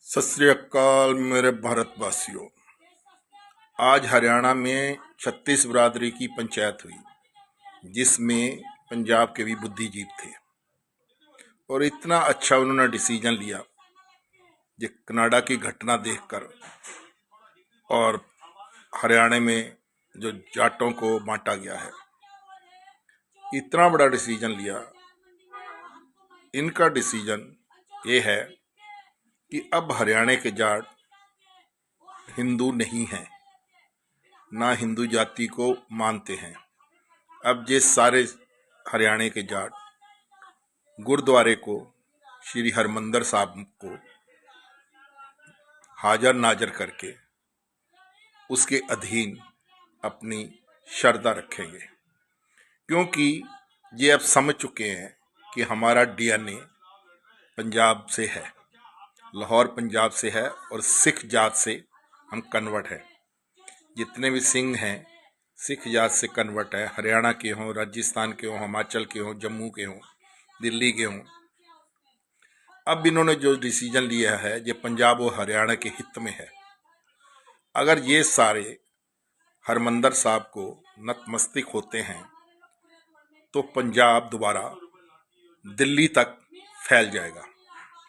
सत श्री अकाल मेरे भारतवासियों। आज हरियाणा में 36 बिरादरी की पंचायत हुई, जिसमें पंजाब के भी बुद्धिजीवी थे और इतना अच्छा उन्होंने डिसीजन लिया जो कनाडा की घटना देखकर और हरियाणा में जो जाटों को बांटा गया है, इतना बड़ा डिसीजन लिया। इनका डिसीजन ये है कि अब हरियाणा के जाट हिंदू नहीं हैं, ना हिंदू जाति को मानते हैं। अब ये सारे हरियाणा के जाट गुरुद्वारे को, श्री हरमंदिर साहब को हाजर नाजर करके उसके अधीन अपनी श्रद्धा रखेंगे, क्योंकि ये अब समझ चुके हैं कि हमारा डीएनए पंजाब से है, लाहौर पंजाब से है और सिख जात से हम कन्वर्ट हैं। जितने भी सिंह हैं सिख जात से कन्वर्ट है, हरियाणा के हों, राजस्थान के हों, हिमाचल के हों, जम्मू के हों, दिल्ली के हों। अब इन्होंने जो डिसीजन लिया है ये पंजाब और हरियाणा के हित में है। अगर ये सारे हरमंदिर साहब को नतमस्तक होते हैं तो पंजाब दोबारा दिल्ली तक फैल जाएगा।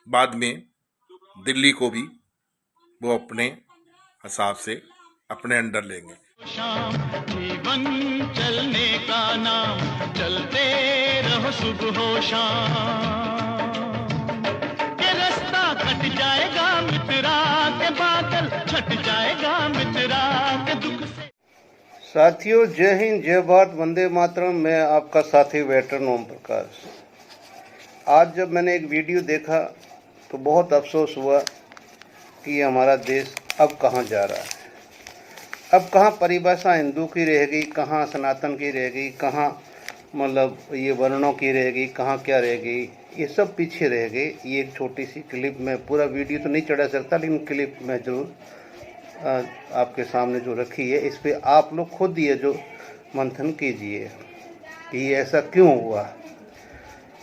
बाद में दिल्ली को भी वो अपने हिसाब से अपने अंडर लेंगे। जीवन चलने का नाम, चलते रहो सुबह हो शाम, के रास्ता कट जाएगा मित्रा के बादल छट जाएगा मित्रा के दुख से। साथियों, जय हिंद, जय भारत, वंदे मातरम। मैं आपका साथी वेटरन ओम प्रकाश। आज जब मैंने एक वीडियो देखा तो बहुत अफसोस हुआ कि हमारा देश अब कहाँ जा रहा है। अब कहाँ परिभाषा हिंदू की रह गई, कहाँ सनातन की रह गई, कहाँ मतलब ये वर्णों की रह गई, कहाँ क्या रह गई, ये सब पीछे रह गए। ये एक छोटी सी क्लिप में, पूरा वीडियो तो नहीं चढ़ा सकता, लेकिन क्लिप में जरूर आपके सामने जो रखी है, इस पर आप लोग खुद ये जो मंथन कीजिए कि ये ऐसा क्यों हुआ।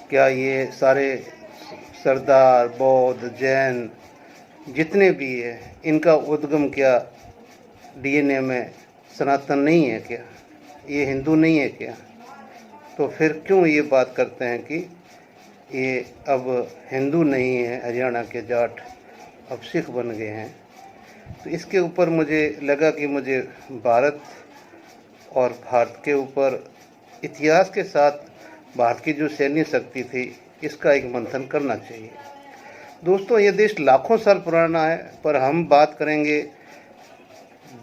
क्या ये सारे सरदार, बौद्ध, जैन जितने भी है, इनका उद्गम क्या डीएनए में सनातन नहीं है क्या? ये हिंदू नहीं है क्या? तो फिर क्यों ये बात करते हैं कि ये अब हिंदू नहीं है, हरियाणा के जाट अब सिख बन गए हैं? तो इसके ऊपर मुझे लगा कि मुझे भारत और भारत के ऊपर इतिहास के साथ भारत की जो सैन्य शक्ति थी, इसका एक मंथन करना चाहिए। दोस्तों, ये देश लाखों साल पुराना है, पर हम बात करेंगे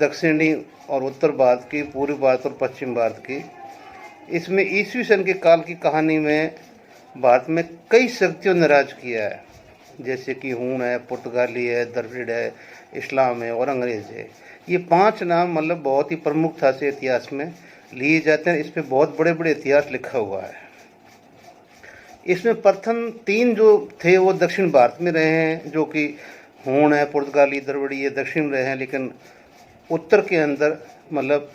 दक्षिणी और उत्तर भारत की, पूर्वी भारत और पश्चिम भारत की। इसमें ईस्वी सन के काल की कहानी में भारत में कई शक्तियों ने राज किया है, जैसे कि हूण है, पुर्तगाली है, द्रविड़ है, इस्लाम है और अंग्रेज है। ये 5 नाम मतलब बहुत ही प्रमुखता से इतिहास में लिए जाते हैं। इस पर बहुत बड़े बड़े इतिहास लिखा हुआ है। इसमें प्रथम 3 जो थे वो दक्षिण भारत में रहे हैं, जो कि हूण है, पुर्तगाली, द्रविड़ी, ये दक्षिण रहे हैं, लेकिन उत्तर के अंदर मतलब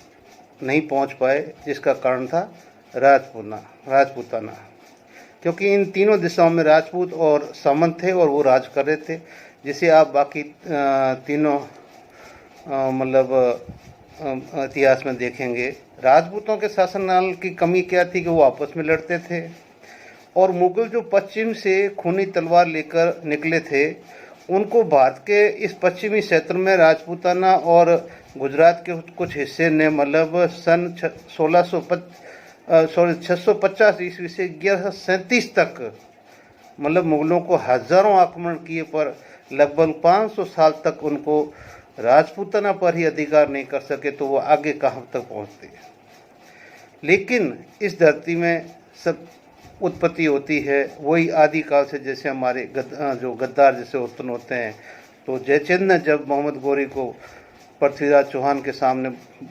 नहीं पहुंच पाए, जिसका कारण था राजपूताना, क्योंकि इन तीनों दिशाओं में राजपूत और सामंत थे और वो राज कर रहे थे। जिसे आप बाकी तीनों मतलब इतिहास में देखेंगे। राजपूतों के शासनकाल की कमी क्या थी कि वो आपस में लड़ते थे, और मुगल जो पश्चिम से खूनी तलवार लेकर निकले थे, उनको भारत के इस पश्चिमी क्षेत्र में राजपूताना और गुजरात के कुछ हिस्से ने मतलब सन 650 ईस्वी से 1137 तक मतलब मुगलों को हजारों आक्रमण किए, पर लगभग 500 साल तक उनको राजपूताना पर ही अधिकार नहीं कर सके, तो वो आगे कहाँ तक पहुँचते। लेकिन इस धरती में सब उत्पत्ति होती है वही आदिकाल से, जैसे हमारे जो गद्दार जैसे उत्पन्न होते हैं। तो जयचंद ने जब मोहम्मद गौरी को पृथ्वीराज चौहान के सामने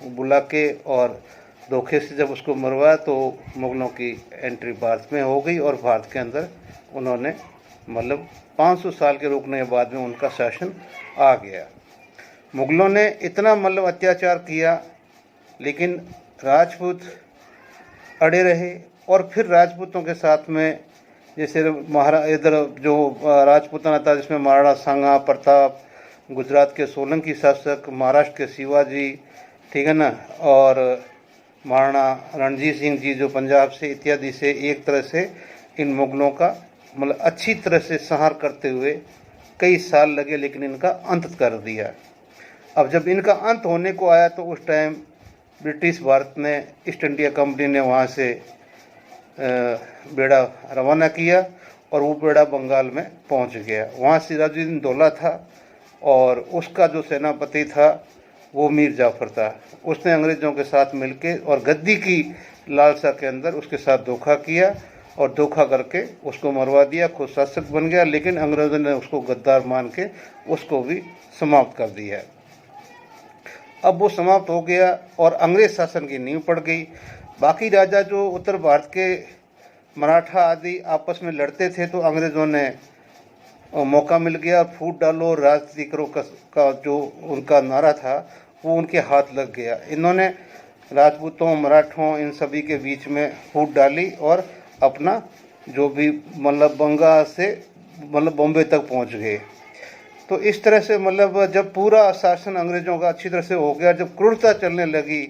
बुला के और धोखे से जब उसको मरवाया, तो मुगलों की एंट्री भारत में हो गई और भारत के अंदर उन्होंने मतलब 500 साल के रुकने के बाद में उनका शासन आ गया। मुगलों ने इतना मतलब अत्याचार किया, लेकिन राजपूत अड़े रहे, और फिर राजपूतों के साथ में जैसे इधर जो राजपूताना था जिसमें महाराणा सांगा प्रताप, गुजरात के सोलंकी शासक, महाराष्ट्र के शिवाजी, ठीक है ना, और महाराणा रणजीत सिंह जी जो पंजाब से इत्यादि से एक तरह से इन मुगलों का मतलब अच्छी तरह से संहार करते हुए कई साल लगे, लेकिन इनका अंत कर दिया। अब जब इनका अंत होने को आया तो उस टाइम ब्रिटिश भारत ने, ईस्ट इंडिया कंपनी ने वहाँ से बेड़ा रवाना किया और वो बेड़ा बंगाल में पहुँच गया। वहाँ सिराजुद्दीन दौला था और उसका जो सेनापति था वो मीर जाफ़र था। उसने अंग्रेज़ों के साथ मिलके और गद्दी की लालसा के अंदर उसके साथ धोखा किया और धोखा करके उसको मरवा दिया, खुद शासक बन गया, लेकिन अंग्रेज़ों ने उसको गद्दार मान के उसको भी समाप्त कर दिया। अब वो समाप्त हो गया और अंग्रेज़ शासन की नींव पड़ गई। बाकी राजा जो उत्तर भारत के मराठा आदि आपस में लड़ते थे तो अंग्रेज़ों ने मौका मिल गया, फूट डालो राजनीति करो का जो उनका नारा था वो उनके हाथ लग गया। इन्होंने राजपूतों, मराठों, इन सभी के बीच में फूट डाली और अपना जो भी मतलब बंगाल से मतलब बॉम्बे तक पहुंच गए। तो इस तरह से मतलब जब पूरा शासन अंग्रेज़ों का अच्छी तरह से हो गया, जब क्रूरता चलने लगी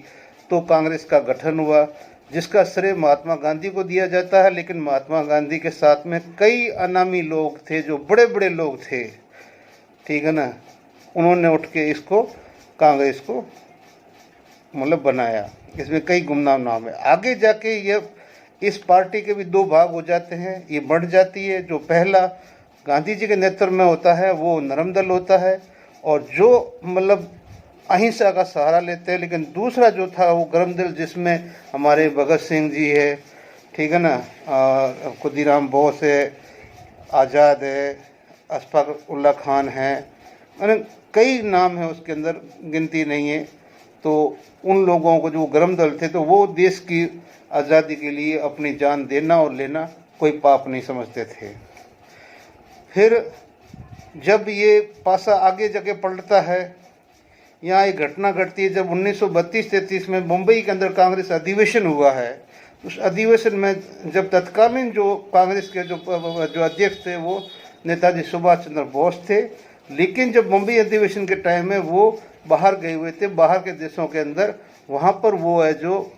तो कांग्रेस का गठन हुआ, जिसका श्रेय महात्मा गांधी को दिया जाता है। लेकिन महात्मा गांधी के साथ में कई अनामी लोग थे, जो बड़े बड़े लोग थे, ठीक है ना, उन्होंने उठ के इसको कांग्रेस को मतलब बनाया। इसमें कई गुमनाम नाम है। आगे जाके ये इस पार्टी के भी दो भाग हो जाते हैं, ये बढ़ जाती है। जो पहला गांधी जी के नेतृत्व में होता है वो नरम दल होता है और जो मतलब अहिंसा का सहारा लेते हैं। लेकिन दूसरा जो था वो गरम दल, जिसमें हमारे भगत सिंह जी है, ठीक है ना, खुदीराम बोस है, आज़ाद है, अशफाक उल्ला खान है, मैंने कई नाम है उसके अंदर, गिनती नहीं है। तो उन लोगों को जो गरम दल थे तो वो देश की आज़ादी के लिए अपनी जान देना और लेना कोई पाप नहीं समझते थे। फिर जब ये पासा आगे जगह पलटता है, यहाँ एक घटना घटती है। जब 1932-33 में मुंबई के अंदर कांग्रेस अधिवेशन हुआ है, उस अधिवेशन में जब तत्कालीन जो कांग्रेस के जो अध्यक्ष थे वो नेताजी सुभाष चंद्र बोस थे। लेकिन जब मुंबई अधिवेशन के टाइम में वो बाहर गए हुए थे, बाहर के देशों के अंदर, वहाँ पर वो है जो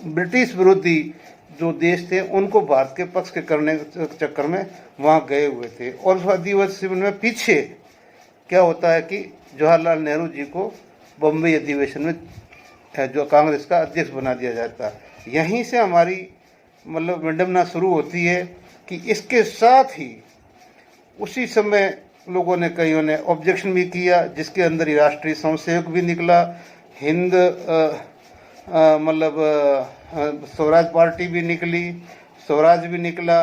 ब्रिटिश विरोधी जो देश थे उनको भारत के पक्ष के करने के चक्कर में वहाँ गए हुए थे। और उस अधिवेशन में पीछे क्या होता है कि जवाहरलाल नेहरू जी को बम्बई अधिवेशन में जो कांग्रेस का अध्यक्ष बना दिया जाता है। यहीं से हमारी मतलब विडंबना शुरू होती है कि इसके साथ ही उसी समय लोगों ने, कईयों ने ऑब्जेक्शन भी किया, जिसके अंदर ही राष्ट्रीय स्वयंसेवक भी निकला, हिंद मतलब स्वराज पार्टी भी निकली, स्वराज भी निकला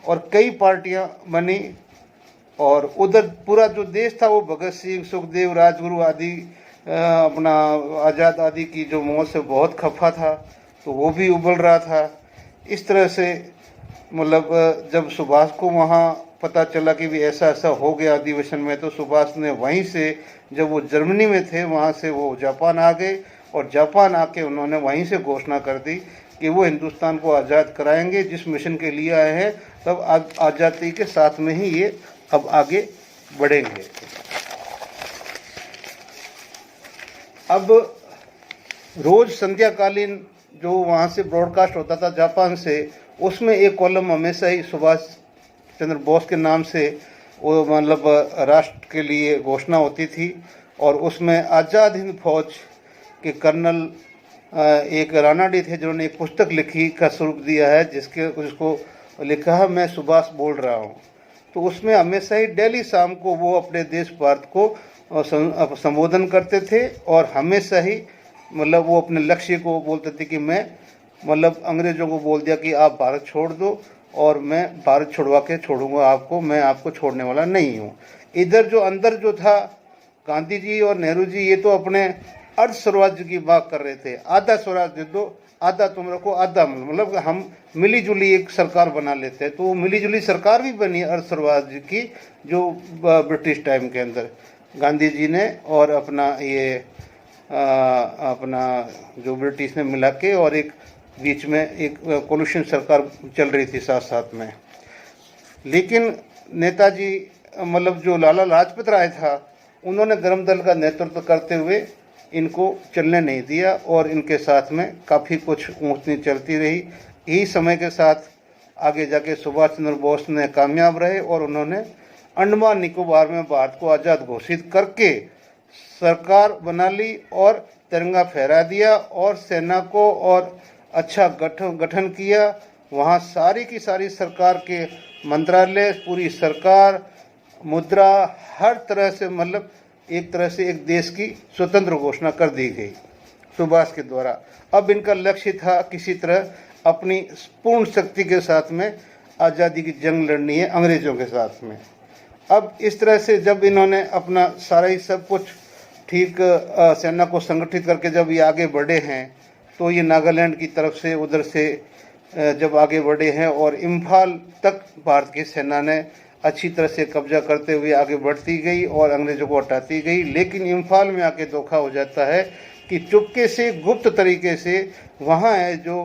और कई पार्टियां बनी। और उधर पूरा जो देश था वो भगत सिंह, सुखदेव, राजगुरु आदि अपना आज़ाद आदि की जो मौत से बहुत खफा था, तो वो भी उबल रहा था। इस तरह से मतलब जब सुभाष को वहाँ पता चला कि भी ऐसा ऐसा हो गया अधिवेशन में, तो सुभाष ने वहीं से, जब वो जर्मनी में थे, वहाँ से वो जापान आ गए और जापान आके उन्होंने वहीं से घोषणा कर दी कि वो हिंदुस्तान को आज़ाद कराएंगे। जिस मिशन के लिए आए हैं, तब आज़ादी के साथ में ही ये अब आगे बढ़ेंगे। अब रोज़ संध्याकालीन जो वहाँ से ब्रॉडकास्ट होता था जापान से, उसमें एक कॉलम हमेशा ही सुभाष चंद्र बोस के नाम से वो मतलब राष्ट्र के लिए घोषणा होती थी। और उसमें आज़ाद हिंद फौज के कर्नल एक रानाडी थे, जिन्होंने एक पुस्तक लिखी का स्वरूप दिया है, जिसको लिखा है मैं सुभाष बोल रहा हूँ। तो उसमें हमेशा ही डेली शाम को वो अपने देश भारत को संबोधन करते थे और हमेशा ही मतलब वो अपने लक्ष्य को बोलते थे कि मैं मतलब अंग्रेज़ों को बोल दिया कि आप भारत छोड़ दो और मैं भारत छुड़वा के छोड़ूंगा आपको, मैं आपको छोड़ने वाला नहीं हूँ। इधर जो अंदर जो था गांधी जी और नेहरू जी, ये तो अपने अर्ध स्वराज्य की बात कर रहे थे, आधा स्वराज दे दो, आधा तुम रखो, आधा मतलब हम मिली जुली एक सरकार बना लेते हैं। तो वो मिली जुली सरकार भी बनी अर्ध स्वराज्य की, जो ब्रिटिश टाइम के अंदर गांधी जी ने और अपना ये अपना जो ब्रिटिश ने मिला के, और एक बीच में एक कोलिशन सरकार चल रही थी साथ साथ में। लेकिन नेताजी मतलब जो लाला लाजपत राय था, उन्होंने गरम दल का नेतृत्व करते हुए इनको चलने नहीं दिया और इनके साथ में काफ़ी कुछ ऊंच नीच चलती रही। यही समय के साथ आगे जाके सुभाष चंद्र बोस ने कामयाब रहे और उन्होंने अंडमान निकोबार में भारत को आज़ाद घोषित करके सरकार बना ली और तिरंगा फहरा दिया और सेना को और अच्छा गठन किया। वहाँ सारी की सारी सरकार के मंत्रालय, पूरी सरकार, मुद्रा, हर तरह से मतलब एक तरह से एक देश की स्वतंत्र घोषणा कर दी गई सुभाष के द्वारा। अब इनका लक्ष्य था किसी तरह अपनी पूर्ण शक्ति के साथ में आज़ादी की जंग लड़नी है अंग्रेज़ों के साथ में। अब इस तरह से जब इन्होंने अपना सारा ही सब कुछ ठीक सेना को संगठित करके जब ये आगे बढ़े हैं, तो ये नागालैंड की तरफ से उधर से जब आगे बढ़े हैं और इम्फाल तक भारत की सेना ने अच्छी तरह से कब्जा करते हुए आगे बढ़ती गई और अंग्रेज़ों को हटाती गई। लेकिन इम्फाल में आके धोखा हो जाता है कि चुपके से गुप्त तरीके से वहाँ है जो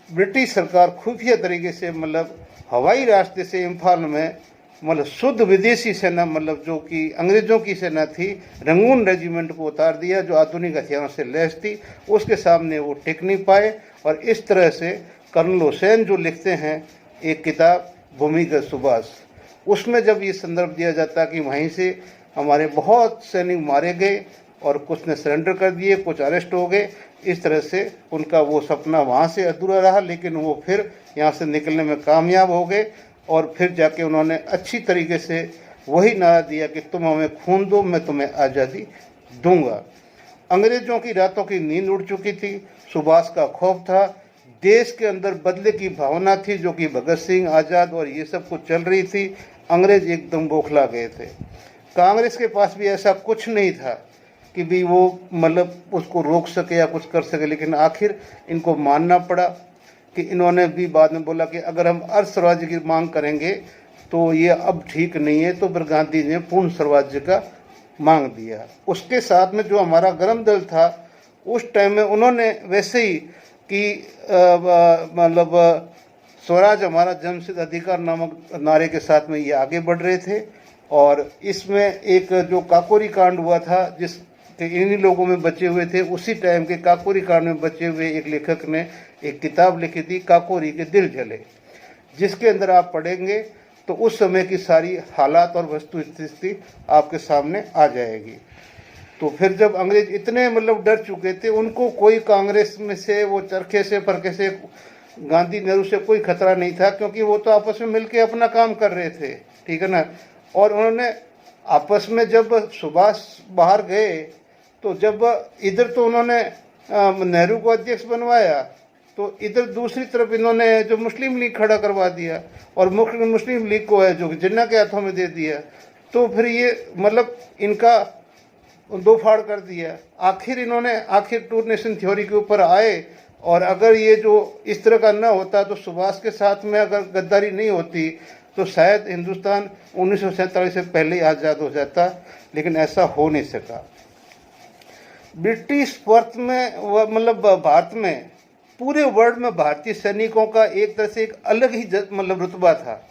ब्रिटिश सरकार खुफिया तरीके से मतलब हवाई रास्ते से इम्फाल में मतलब शुद्ध विदेशी सेना मतलब जो कि अंग्रेज़ों की सेना थी, रंगून रेजिमेंट को उतार दिया जो आधुनिक हथियारों से लैस थी। उसके सामने वो टिक नहीं पाए और इस तरह से कर्नल हुसैन जो लिखते हैं एक किताब भूमिगत सुभाष, उसमें जब ये संदर्भ दिया जाता कि वहीं से हमारे बहुत सैनिक मारे गए और कुछ ने सरेंडर कर दिए, कुछ अरेस्ट हो गए। इस तरह से उनका वो सपना वहाँ से अधूरा रहा, लेकिन वो फिर यहाँ से निकलने में कामयाब हो गए और फिर जाके उन्होंने अच्छी तरीके से वही नारा दिया कि तुम हमें खून दो, मैं तुम्हें आज़ादी दूंगा। अंग्रेज़ों की रातों की नींद उड़ चुकी थी, सुभाष का खौफ था, देश के अंदर बदले की भावना थी जो कि भगत सिंह, आज़ाद और ये सब कुछ चल रही थी। अंग्रेज़ एकदम बौखला गए थे। कांग्रेस के पास भी ऐसा कुछ नहीं था कि भी वो मतलब उसको रोक सके या कुछ कर सके, लेकिन आखिर इनको मानना पड़ा कि इन्होंने भी बाद में बोला कि अगर हम अर्ध स्वराज्य की मांग करेंगे तो ये अब ठीक नहीं है, तो फिर गांधी ने पूर्ण स्वराज्य का मांग दिया। उसके साथ में जो हमारा गरम दल था उस टाइम में उन्होंने वैसे ही कि मतलब स्वराज हमारा जन्मसिद्ध अधिकार नामक नारे के साथ में ये आगे बढ़ रहे थे। और इसमें एक जो काकोरी कांड हुआ था जिस इन्हीं लोगों में बचे हुए थे, उसी टाइम के काकोरी कांड में बचे हुए एक लेखक ने एक किताब लिखी थी काकोरी के दिल जले, जिसके अंदर आप पढ़ेंगे तो उस समय की सारी हालात और वस्तु स्थिति आपके सामने आ जाएगी। तो फिर जब अंग्रेज इतने मतलब डर चुके थे, उनको कोई कांग्रेस में से वो चरखे से फरके से गांधी नेहरू से कोई खतरा नहीं था, क्योंकि वो तो आपस में मिलके अपना काम कर रहे थे, ठीक है ना। और उन्होंने आपस में जब सुभाष बाहर गए तो जब इधर तो उन्होंने नेहरू को अध्यक्ष बनवाया, तो इधर दूसरी तरफ इन्होंने जो मुस्लिम लीग खड़ा करवा दिया और मुस्लिम लीग को है जो जिन्ना के हाथों में दे दिया। तो फिर ये मतलब इनका दो फाड़ कर दिया। आखिर इन्होंने टू नेशन थ्योरी के ऊपर आए, और अगर ये जो इस तरह का ना होता तो सुभाष के साथ में अगर गद्दारी नहीं होती तो शायद हिंदुस्तान 1947 से पहले ही आज़ाद हो जाता, लेकिन ऐसा हो नहीं सका। ब्रिटिश वर्ष में मतलब भारत में पूरे वर्ल्ड में भारतीय सैनिकों का एक तरह से एक अलग ही मतलब रुतबा था।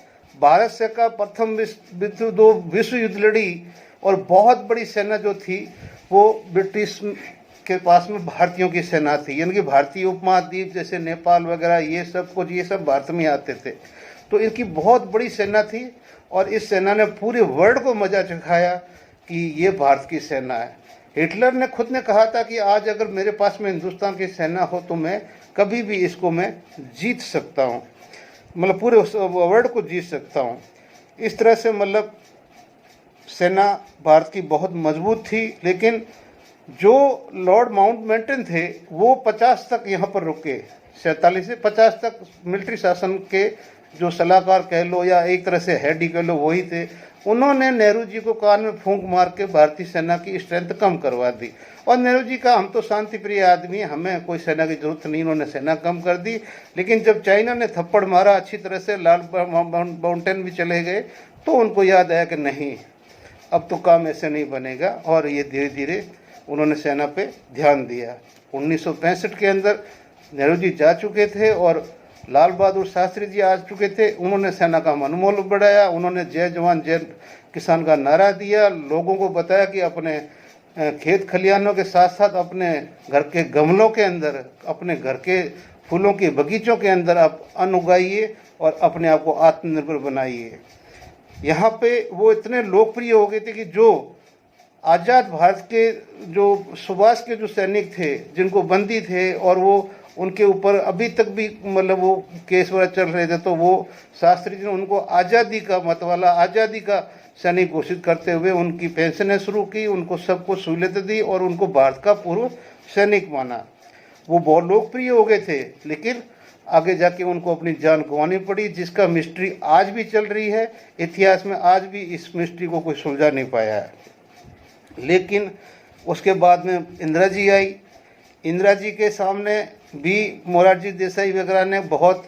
भारत से का प्रथम विश्व युद्ध लड़ी और बहुत बड़ी सेना जो थी वो ब्रिटिश के पास में भारतीयों की सेना थी, यानी कि भारतीय उपमहाद्वीप जैसे नेपाल वगैरह ये सब भारत में आते थे। तो इनकी बहुत बड़ी सेना थी और इस सेना ने पूरे वर्ल्ड को मजा चखाया कि ये भारत की सेना है। हिटलर ने खुद ने कहा था कि आज अगर मेरे पास में हिंदुस्तान की सेना हो तो मैं कभी भी इसको मैं जीत सकता हूँ, मतलब पूरे वर्ल्ड को जीत सकता हूँ। इस तरह से मतलब सेना भारत की बहुत मजबूत थी। लेकिन जो लॉर्ड माउंटबेटन थे वो 50 तक यहाँ पर रुके, 47 से 50 तक मिलिट्री शासन के जो सलाहकार कह लो या एक तरह से हेड ही कह लो वही थे। उन्होंने नेहरू जी को कान में फूंक मार के भारतीय सेना की स्ट्रेंथ कम करवा दी। और नेहरू जी का हम तो शांति प्रिय आदमी, हमें कोई सेना की जरूरत नहीं, उन्होंने सेना कम कर दी। लेकिन जब चाइना ने थप्पड़ मारा अच्छी तरह से, लाल माउंटेन भी चले गए, तो उनको याद आया कि नहीं अब तो काम ऐसे नहीं बनेगा, और ये धीरे धीरे उन्होंने सेना पे ध्यान दिया। 1965 के अंदर नेहरू जी जा चुके थे और लाल बहादुर शास्त्री जी आ चुके थे, उन्होंने सेना का मनोबल बढ़ाया, उन्होंने जय जवान जय किसान का नारा दिया, लोगों को बताया कि अपने खेत खलिहानों के साथ साथ अपने घर के गमलों के अंदर, अपने घर के फूलों के बगीचों के अंदर आप अन्न उगाइए और अपने आप को आत्मनिर्भर बनाइए। यहाँ पे वो इतने लोकप्रिय हो गए थे कि जो आज़ाद भारत के जो सुभाष के जो सैनिक थे, जिनको बंदी थे और वो उनके ऊपर अभी तक भी मतलब वो केस वगैरह चल रहे थे, तो वो शास्त्री जी ने उनको आज़ादी का मतवाला, आज़ादी का सैनिक घोषित करते हुए उनकी पेंशनें शुरू की, उनको सब कुछ सहूलियतें दी और उनको भारत का पूर्व सैनिक माना। वो बहुत लोकप्रिय हो गए थे, लेकिन आगे जाके उनको अपनी जान गंवानी पड़ी, जिसका मिस्ट्री आज भी चल रही है। इतिहास में आज भी इस मिस्ट्री को कोई सुलझा नहीं पाया है। लेकिन उसके बाद में इंदिरा जी आई। इंदिरा जी के सामने भी मोरारजी देसाई वगैरह ने बहुत,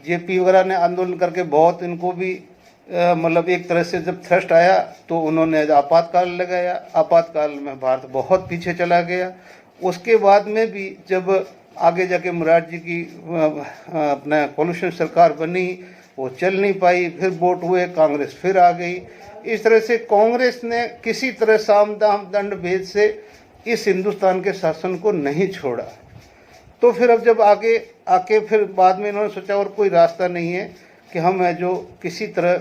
जेपी वगैरह ने आंदोलन करके बहुत इनको भी मतलब एक तरह से जब थ्रस्ट आया तो उन्होंने आपातकाल लगाया। आपातकाल में भारत बहुत पीछे चला गया। उसके बाद में भी जब आगे जाके मोरारजी की अपना कोलिशन सरकार बनी, वो चल नहीं पाई, फिर वोट हुए, कांग्रेस फिर आ गई। इस तरह से कांग्रेस ने किसी तरह साम दाम दंड भेद से इस हिंदुस्तान के शासन को नहीं छोड़ा। तो फिर अब जब आगे आके फिर बाद में इन्होंने सोचा और कोई रास्ता नहीं है कि हम है जो किसी तरह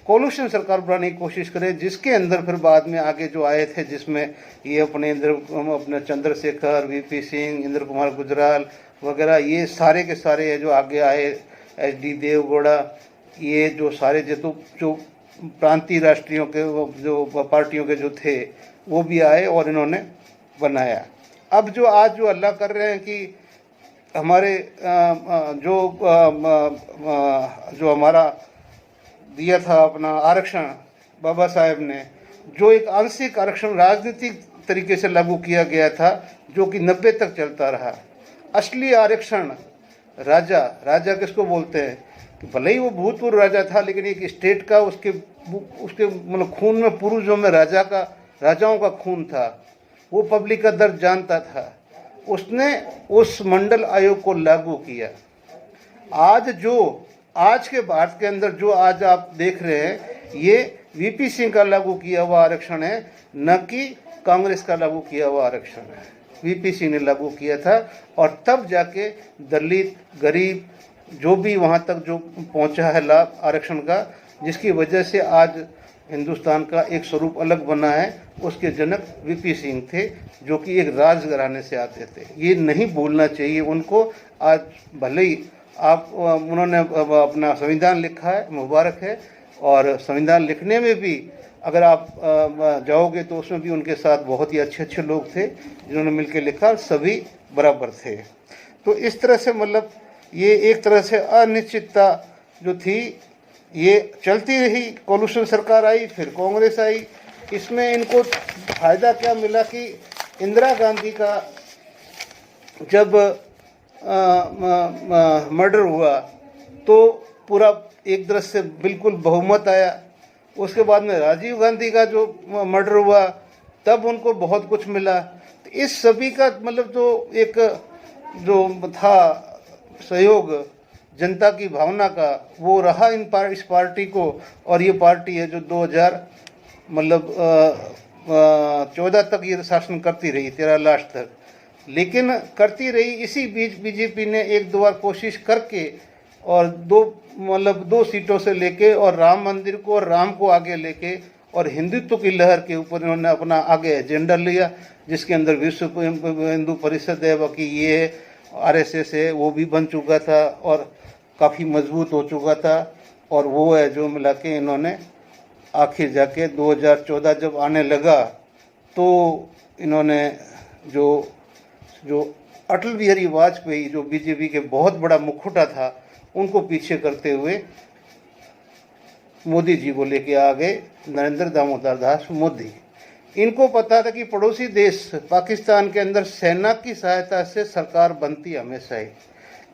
कोलिशन सरकार बनाने की कोशिश करें, जिसके अंदर फिर बाद में आगे जो आए थे, जिसमें ये अपने चंद्रशेखर, वीपी सिंह, इंद्र कुमार गुजराल वगैरह, ये सारे के सारे है जो आगे आए, एच.डी. देवगौड़ा, ये जो सारे जो प्रांतीय राष्ट्रीयों के जो पार्टियों के जो थे वो भी आए और इन्होंने बनाया। अब जो आज जो अल्लाह कर रहे हैं कि हमारे जो हमारा दिया था अपना आरक्षण, बाबा साहेब ने जो एक आंशिक आरक्षण राजनीतिक तरीके से लागू किया गया था, जो कि 90 तक चलता रहा। असली आरक्षण राजा किसको बोलते हैं कि भले ही वो भूतपूर्व राजा था, लेकिन एक स्टेट का उसके मतलब खून में, पूर्वजों में राजाओं का खून था, वो पब्लिक का दर्द जानता था। उसने उस मंडल आयोग को लागू किया। आज के भारत के अंदर जो आज आप देख रहे हैं, ये वीपी सिंह का लागू किया हुआ आरक्षण है, न कि कांग्रेस का लागू किया हुआ आरक्षण है। वीपी सिंह ने लागू किया था और तब जाके दलित, गरीब, जो भी वहाँ तक जो पहुँचा है लाभ आरक्षण का, जिसकी वजह से आज हिंदुस्तान का एक स्वरूप अलग बना है। उसके जनक वीपी सिंह थे, जो कि एक राजघराने से आते थे। ये नहीं भूलना चाहिए उनको। आज भले ही उन्होंने अपना संविधान लिखा है, मुबारक है, और संविधान लिखने में भी अगर आप जाओगे तो उसमें भी उनके साथ बहुत ही अच्छे लोग थे जिन्होंने मिलकर लिखा, सभी बराबर थे। तो इस तरह से मतलब ये एक तरह से अनिश्चितता जो थी ये चलती रही। कोलिशन सरकार आई, फिर कांग्रेस आई। इसमें इनको फायदा क्या मिला कि इंदिरा गांधी का जब मर्डर हुआ तो पूरा एक तरह से बिल्कुल बहुमत आया। उसके बाद में राजीव गांधी का जो मर्डर हुआ तब उनको बहुत कुछ मिला। तो इस सभी का मतलब जो था सहयोग जनता की भावना का, वो रहा इस पार्टी को। और ये पार्टी है जो 2014 तक ये शासन करती रही, 13 लास्ट तक, लेकिन करती रही। इसी बीच बीजेपी ने एक दो बार कोशिश करके और दो सीटों से लेके और राम मंदिर को और राम को आगे लेके और हिंदुत्व की लहर के ऊपर इन्होंने अपना आगे एजेंडा लिया, जिसके अंदर विश्व हिंदू परिषद है, बाकी ये आरएसएस है, वो भी बन चुका था और काफ़ी मजबूत हो चुका था। और वो है जो मिला के इन्होंने आखिर जाके 2014 जब आने लगा तो इन्होंने जो अटल बिहारी वाजपेयी जो बीजेपी के बहुत बड़ा मुखौटा था, उनको पीछे करते हुए मोदी जी को लेके आ गए, नरेंद्र दामोदर दास मोदी। इनको पता था कि पड़ोसी देश पाकिस्तान के अंदर सेना की सहायता से सरकार बनती हमेशा ही।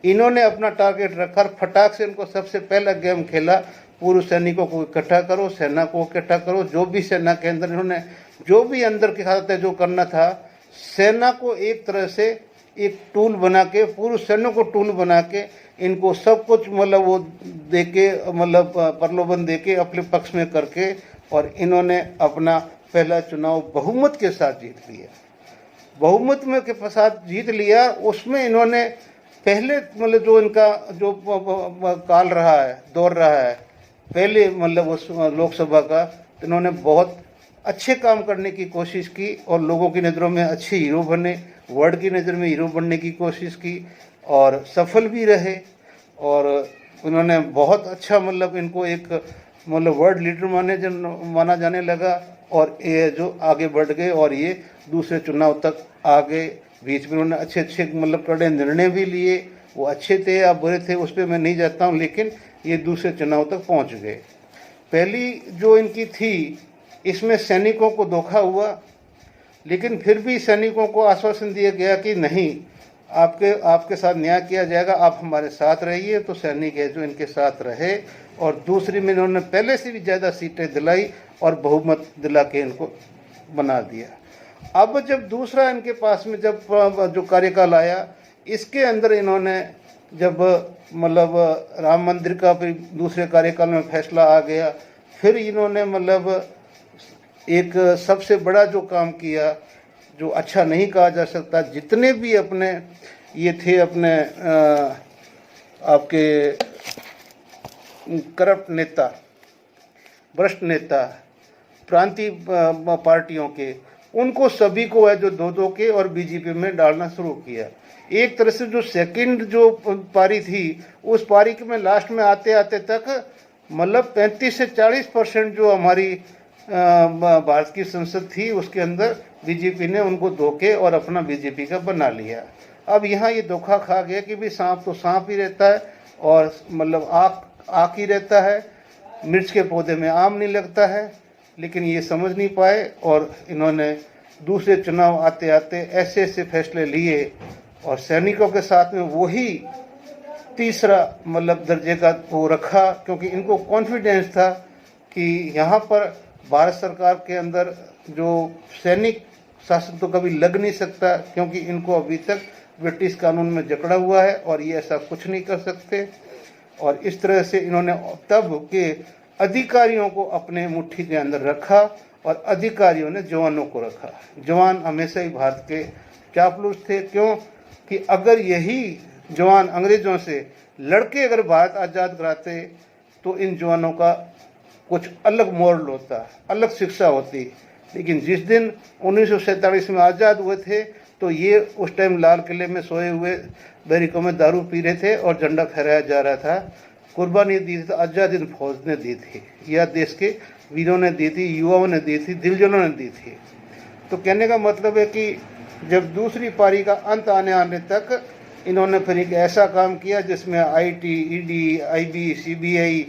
इन्होंने अपना टारगेट रखा, फटाक से इनको सबसे पहला गेम खेला, पूर्व सैनिकों को इकट्ठा करो, सेना को इकट्ठा करो। जो भी सेना के अंदर इन्होंने जो भी अंदर के खाते जो करना था, सेना को एक तरह से एक टूल बना के, पूर्व सैन्यों को टूल बना के इनको सब कुछ मतलब वो दे के मतलब प्रलोभन दे के अपने पक्ष में करके और इन्होंने अपना पहला चुनाव बहुमत के साथ जीत लिया। बहुमत में के साथ जीत लिया, उसमें इन्होंने पहले मतलब जो इनका जो काल रहा है, दौर रहा है पहले मतलब उस लोकसभा का, तो इन्होंने बहुत अच्छे काम करने की कोशिश की और लोगों की नज़रों में अच्छे हीरो बने, वर्ल्ड की नज़र में हीरो बनने की कोशिश की और सफल भी रहे। और उन्होंने बहुत अच्छा मतलब इनको एक मतलब वर्ल्ड लीडर माना जाने लगा और ये जो आगे बढ़ गए और ये दूसरे चुनाव तक आ गए। बीच में उन्होंने अच्छे अच्छे मतलब कड़े निर्णय भी लिए, वो अच्छे थे या बुरे थे उस पर मैं नहीं जाता हूँ, लेकिन ये दूसरे चुनाव तक पहुँच गए। पहली जो इनकी थी, इसमें सैनिकों को धोखा हुआ, लेकिन फिर भी सैनिकों को आश्वासन दिया गया कि नहीं, आपके साथ न्याय किया जाएगा, आप हमारे साथ रहिए। तो सैनिक है जो इनके साथ रहे और दूसरी में इन्होंने पहले से भी ज़्यादा सीटें दिलाई और बहुमत दिला के इनको बना दिया। अब जब दूसरा इनके पास में जब जो कार्यकाल आया, इसके अंदर इन्होंने जब मतलब राम मंदिर का फिर दूसरे कार्यकाल में फैसला आ गया, फिर इन्होंने मतलब एक सबसे बड़ा जो काम किया, जो अच्छा नहीं कहा जा सकता, जितने भी अपने ये थे अपने आपके करप्ट नेता, भ्रष्ट नेता, प्रांतीय पार्टियों के, उनको सभी को है जो दो के और बीजेपी में डालना शुरू किया। एक तरह से जो सेकंड जो पारी थी, उस पारी के में लास्ट में आते आते तक मतलब 35 से 40% जो हमारी भारत की संसद थी उसके अंदर बीजेपी ने उनको धोखे और अपना बीजेपी का बना लिया। अब यहाँ ये धोखा खा गया कि भी सांप तो सांप ही रहता है और मतलब आक ही रहता है, मिर्च के पौधे में आम नहीं लगता है। लेकिन ये समझ नहीं पाए और इन्होंने दूसरे चुनाव आते आते ऐसे ऐसे फैसले लिए और सैनिकों के साथ में वही तीसरा मतलब दर्जे का वो रखा, क्योंकि इनको कॉन्फिडेंस था कि यहाँ पर भारत सरकार के अंदर जो सैनिक शासन तो कभी लग नहीं सकता, क्योंकि इनको अभी तक ब्रिटिश कानून में जकड़ा हुआ है और ये ऐसा कुछ नहीं कर सकते। और इस तरह से इन्होंने तब के अधिकारियों को अपने मुट्ठी के अंदर रखा और अधिकारियों ने जवानों को रखा। जवान हमेशा ही भारत के चापलूस थे, क्यों कि अगर यही जवान अंग्रेजों से लड़के अगर भारत आज़ाद कराते तो इन जवानों का कुछ अलग मोरल होता, अलग शिक्षा होती। लेकिन जिस दिन 1947 में आज़ाद हुए थे तो ये उस टाइम लाल किले में सोए हुए बैरिकों में दारू पी रहे थे और झंडा फहराया जा रहा था। कुर्बानी दी थी आज़ादी फौज ने दी थी, या देश के वीरों ने दी थी, युवाओं ने दी थी, दिलजनों ने दी थी। तो कहने का मतलब है कि जब दूसरी पारी का अंत आने तक इन्होंने फिर एक ऐसा काम किया जिसमें आईटी, ईडी, आईबी, सीबीआई,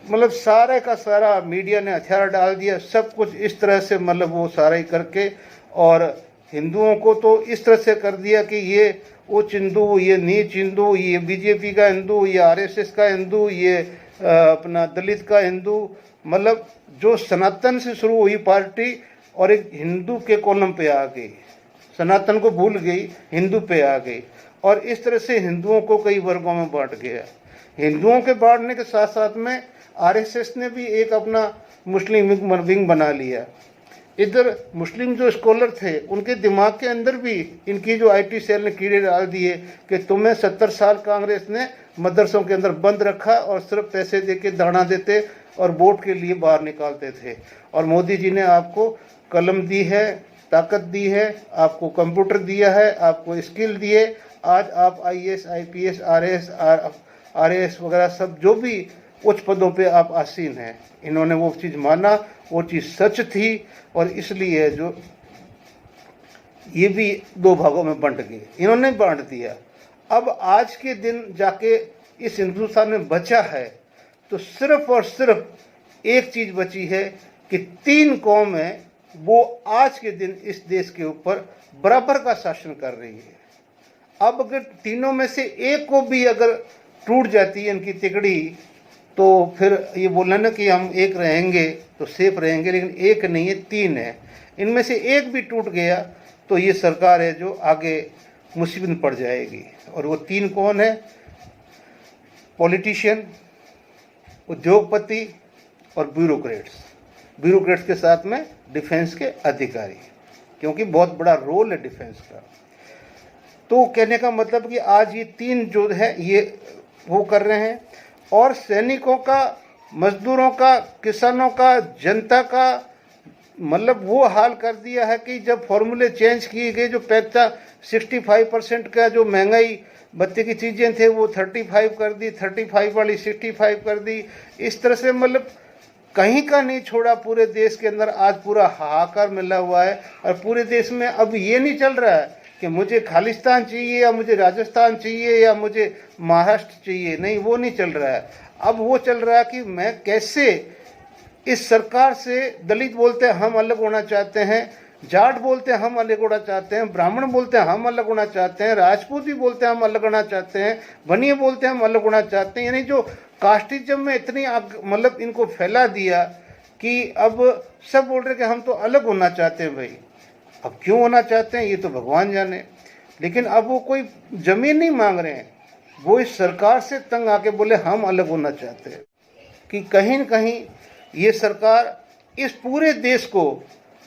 मतलब सारे का सारा मीडिया ने हथियार डाल दिया। सब कुछ इस तरह से मतलब वो सारा ही करके और हिंदुओं को तो इस तरह से कर दिया कि ये उच्च हिंदू, ये नीच हिंदू, ये बीजेपी का हिंदू, ये आरएसएस का हिंदू, ये अपना दलित का हिंदू, मतलब जो सनातन से शुरू हुई पार्टी और एक हिंदू के कॉलम पे आ गई, सनातन को भूल गई, हिंदू पे आ गई और इस तरह से हिंदुओं को कई वर्गों में बांट गया। हिंदुओं के बांटने के साथ साथ में आरएसएस ने भी एक अपना मुस्लिम विंग बना लिया। इधर मुस्लिम जो स्कॉलर थे उनके दिमाग के अंदर भी इनकी जो आईटी सेल ने कीड़े डाल दिए कि तुम्हें 70 साल कांग्रेस ने मदरसों के अंदर बंद रखा और सिर्फ पैसे दे के दाना देते और वोट के लिए बाहर निकालते थे। और मोदी जी ने आपको कलम दी है, ताकत दी है, आपको कंप्यूटर दिया है, आपको स्किल दिए, आज आप आईएएस, आईपीएस, आरएएस वगैरह सब जो भी उच्च पदों पे आप आसीन हैं। इन्होंने वो चीज़ माना, वो चीज़ सच थी और इसलिए जो ये भी दो भागों में बंट गए, इन्होंने बांट दिया। अब आज के दिन जाके इस हिंदुस्तान में बचा है तो सिर्फ और सिर्फ एक चीज़ बची है कि 3 कौम है वो आज के दिन इस देश के ऊपर बराबर का शासन कर रही है। अब अगर तीनों में से एक को भी अगर टूट जाती है इनकी तिकड़ी तो फिर ये बोलना ना कि हम एक रहेंगे तो सेफ रहेंगे, लेकिन एक नहीं है, 3 है। इनमें से एक भी टूट गया तो ये सरकार है जो आगे मुसीबत पड़ जाएगी। और वो 3 कौन है? पॉलिटिशियन, उद्योगपति और ब्यूरोक्रेट्स के साथ में डिफेंस के अधिकारी, क्योंकि बहुत बड़ा रोल है डिफेंस का। तो कहने का मतलब कि आज ये तीन जो है ये वो कर रहे हैं, और सैनिकों का, मजदूरों का, किसानों का, जनता का मतलब वो हाल कर दिया है कि जब फॉर्मूले चेंज किए गए, जो 65% का जो महंगाई बत्ती की चीज़ें थे वो 35 कर दी, 35 वाली 65 कर दी। इस तरह से मतलब कहीं का नहीं छोड़ा पूरे देश के अंदर। आज पूरा हाहाकार मिला हुआ है, और पूरे देश में अब ये नहीं चल रहा है कि मुझे खालिस्तान चाहिए या मुझे राजस्थान चाहिए या मुझे महाराष्ट्र चाहिए, नहीं, वो नहीं चल रहा है। अब वो चल रहा है कि मैं कैसे इस सरकार से, दलित बोलते हैं हम अलग होना चाहते हैं, जाट बोलते हैं हम अलग होना चाहते हैं, ब्राह्मण बोलते हैं हम अलग होना चाहते हैं, राजपूत भी बोलते हैं हम अलग होना चाहते हैं, बनिए बोलते हैं हम अलग होना चाहते हैं। यानी जो कास्टिज्म में इतनी मतलब इनको फैला दिया कि अब सब बोल रहे कि हम तो अलग होना चाहते हैं। भाई अब क्यों होना चाहते हैं ये तो भगवान जाने, लेकिन अब वो कोई जमीन नहीं मांग रहे हैं, वो इस सरकार से तंग आके बोले हम अलग होना चाहते हैं। कि कहीं न कहीं ये सरकार इस पूरे देश को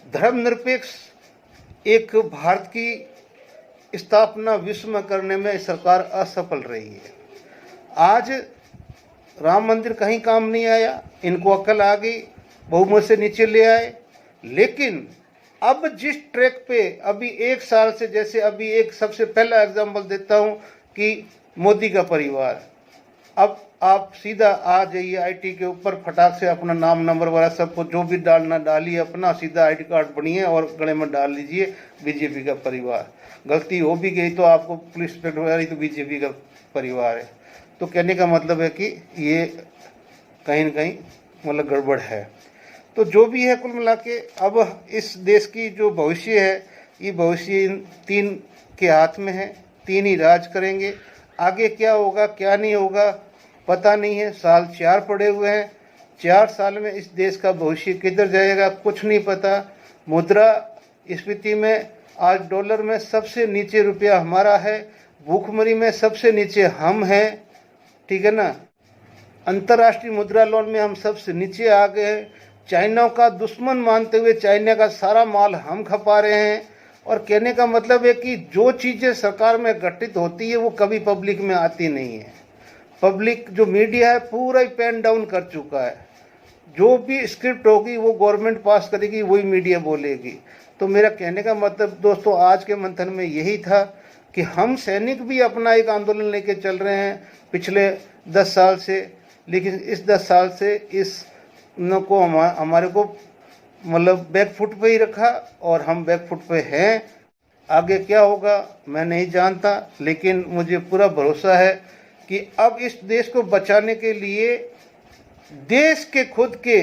धर्मनिरपेक्ष एक भारत की स्थापना विश्व में करने में सरकार असफल रही है। आज राम मंदिर कहीं काम नहीं आया, इनको अक्ल आ गई, बहुमत से नीचे ले आए। लेकिन अब जिस ट्रैक पे अभी 1 साल से, जैसे अभी एक सबसे पहला एग्जाम्पल देता हूँ कि मोदी का परिवार, अब आप सीधा आ जाइए आईटी के ऊपर, फटाक से अपना नाम नंबर वगैरह सब कुछ जो भी डालना डालिए, अपना सीधा आईडी कार्ड बनिए और गले में डाल लीजिए बीजेपी का परिवार। गलती हो भी गई तो आपको पुलिस इंस्पेक्टर वगैरह तो बीजेपी का परिवार है। तो कहने का मतलब है कि ये कहीं न कहीं मतलब गड़बड़ है। तो जो भी है कुल मिला के अब इस देश की जो भविष्य है, ये भविष्य इन 3 के हाथ में है। 3 ही राज करेंगे। आगे क्या होगा क्या नहीं होगा पता नहीं है। साल 4 पड़े हुए हैं, 4 साल में इस देश का भविष्य किधर जाएगा कुछ नहीं पता। मुद्रा स्फीति में आज डॉलर में सबसे नीचे रुपया हमारा है, भूखमरी में सबसे नीचे हम हैं, ठीक है ना। अंतर्राष्ट्रीय मुद्रा लोन में हम सबसे नीचे आ गए हैं। चाइना का दुश्मन मानते हुए चाइना का सारा माल हम खपा रहे हैं। और कहने का मतलब है कि जो चीज़ें सरकार में घटित होती है वो कभी पब्लिक में आती नहीं है। पब्लिक जो मीडिया है पूरा ही पेन डाउन कर चुका है। जो भी स्क्रिप्ट होगी वो गवर्नमेंट पास करेगी, वही मीडिया बोलेगी। तो मेरा कहने का मतलब दोस्तों आज के मंथन में यही था कि हम सैनिक भी अपना एक आंदोलन लेके चल रहे हैं पिछले 10 साल से, लेकिन इस 10 साल से इस न को हमारे को मतलब बैकफुट पे ही रखा और हम बैकफुट पे हैं। आगे क्या होगा मैं नहीं जानता, लेकिन मुझे पूरा भरोसा है कि अब इस देश को बचाने के लिए देश के खुद के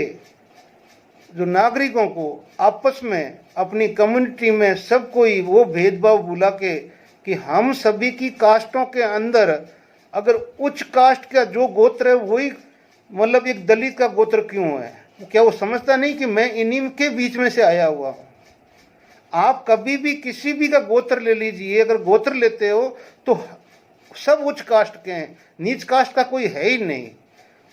जो नागरिकों को आपस में अपनी कम्युनिटी में सब कोई वो भेदभाव भुला के कि हम सभी की कास्टों के अंदर अगर उच्च कास्ट का जो गोत्र है वही मतलब एक दलित का गोत्र क्यों है, क्या वो समझता नहीं कि मैं इन्हीं के बीच में से आया हुआ हूँ। आप कभी भी किसी भी का गोत्र ले लीजिए, अगर गोत्र लेते हो तो सब उच्च कास्ट के हैं, नीच कास्ट का कोई है ही नहीं।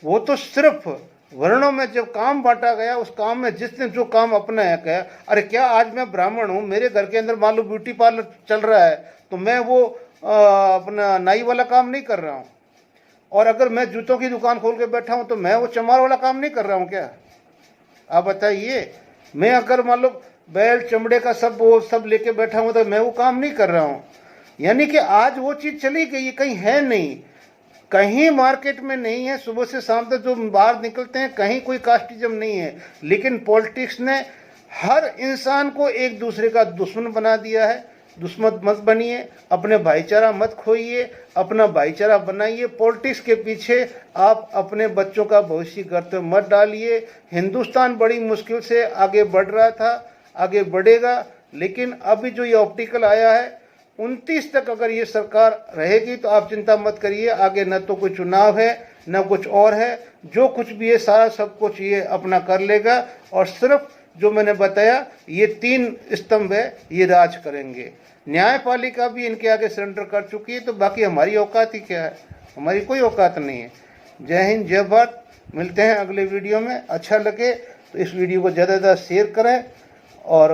वो तो सिर्फ वर्णों में जब काम बांटा गया उस काम में जिसने जो काम अपनाया कहा, अरे क्या आज मैं ब्राह्मण हूँ, मेरे घर के अंदर मान लो ब्यूटी पार्लर चल रहा है तो मैं वो अपना नाई वाला काम नहीं कर रहा हूँ। और अगर मैं जूतों की दुकान खोल के बैठा हूँ तो मैं वो चमार वाला काम नहीं कर रहा हूँ क्या? आप बताइए। मैं अगर मान लो बैल चमड़े का सब वो सब लेके बैठा हूँ तो मैं वो काम नहीं कर रहा हूँ। यानी कि आज वो चीज़ चली गई, कहीं है नहीं, कहीं मार्केट में नहीं है। सुबह से शाम तक जो बाहर निकलते हैं कहीं कोई कास्टिज्म नहीं है, लेकिन पॉलिटिक्स ने हर इंसान को एक दूसरे का दुश्मन बना दिया है। दुश्मन मत बनिए, अपने भाईचारा मत खोइए, अपना भाईचारा बनाइए। पॉलिटिक्स के पीछे आप अपने बच्चों का भविष्य करते मत डालिए। हिंदुस्तान बड़ी मुश्किल से आगे बढ़ रहा था, आगे बढ़ेगा, लेकिन अभी जो ये ऑप्टिकल आया है 29 तक अगर ये सरकार रहेगी तो आप चिंता मत करिए। आगे न तो कोई चुनाव है न कुछ और है, जो कुछ भी है सारा सब कुछ ये अपना कर लेगा। और सिर्फ जो मैंने बताया, ये 3 स्तंभ है, ये राज करेंगे। न्यायपालिका भी इनके आगे सरेंडर कर चुकी है, तो बाकी हमारी औकात ही क्या है? हमारी कोई औकात नहीं है। जय हिंद, जय भारत। मिलते हैं अगले वीडियो में। अच्छा लगे तो इस वीडियो को ज़्यादा से ज़्यादा शेयर करें और